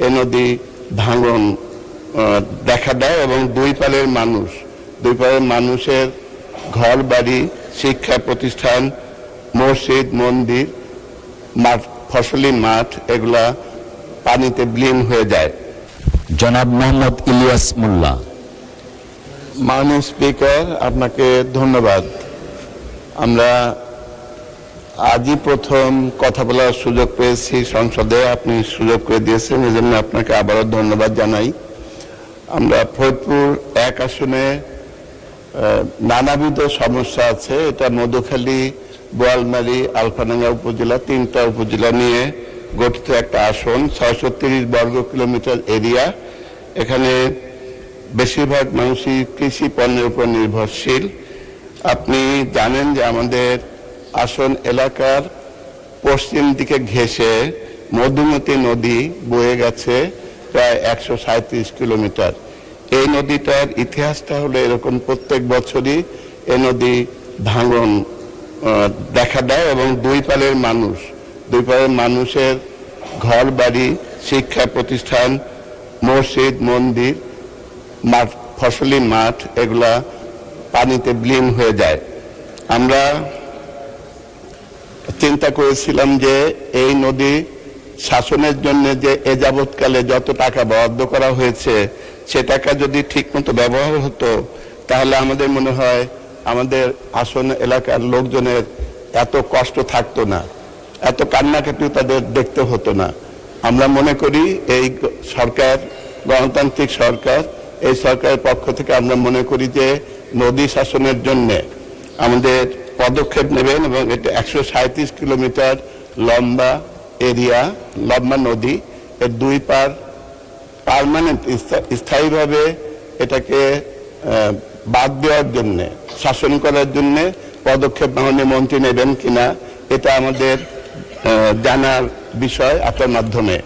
এ নদী ভাঙন দেখা দেয় এবং দুই পারের মানুষের ঘর বাড়ি, শিক্ষা প্রতিষ্ঠান, মসজিদ, মন্দির, ফসলি মাঠ এগুলা পানিতে বিলীন হয়ে যায়। জনাব মোহাম্মদ ইলিয়াস মোল্লা। মাননীয় স্পিকার, আপনাকে ধন্যবাদ। আমরা আজই প্রথম কথা বলার সুযোগ পেয়েছি সংসদে, আপনি সুযোগ করে দিয়েছেন, এজন্য আপনাকে আবারও ধন্যবাদ জানাই। আমরা ফরিদপুর 1 আসনে নানাবিধ সমস্যা আছে। এটা মধুখালী, বোয়ালমারী, আলফাডাঙ্গা উপজেলা, 3টা উপজেলা নিয়ে গঠিত একটা আসন, 630 বর্গ কিলোমিটার এরিয়া। এখানে বেশিরভাগ মানুষই কৃষি পণ্যের উপর নির্ভরশীল। আপনি জানেন যে আমাদের আসন এলাকার পশ্চিম দিকে ঘেঁষে মধুমতি নদী বয়ে গেছে প্রায় 137 কিলোমিটার। এই নদীটার ইতিহাসটা হলো এরকম, প্রত্যেক বছরই এই নদী ভাঙন দেখা দেয় এবং দুই পারের মানুষের ঘর বাড়ি, শিক্ষা প্রতিষ্ঠান, মসজিদ, মন্দির, ফসলি মাঠ এগুলা পানিতে বিলীন হয়ে যায়। আমরা চিন্তা করেছিলাম যে এই নদী শাসনের জন্য যে এ যাবৎকালে যত টাকা বরাদ্দ করা হয়েছে সে টাকা যদি ঠিকমতো ব্যবহার হতো তাহলে আমাদের মনে হয় আমাদের আসন এলাকার লোকজনের এত কষ্ট থাকতো না, এত কান্নাকাটি তাদের দেখতে হতো না। আমরা মনে করি এই সরকার গণতান্ত্রিক সরকার, এই সরকারের পক্ষ থেকে আমরা মনে করি যে নদী শাসনের জন্য আমাদের পদক্ষেপ নেবেন এবং এটা 137 কিলোমিটার লম্বা এরিয়া, লম্বা নদী, এর দুই পার পার্মানেন্ট স্থায়ীভাবে এটাকে বাদ দেওয়ার জন্য, শাসন করার জন্য পদক্ষেপ মাননীয় মন্ত্রী নেবেন কিনা এটা আমাদের জানার বিষয় আপনার মাধ্যমে।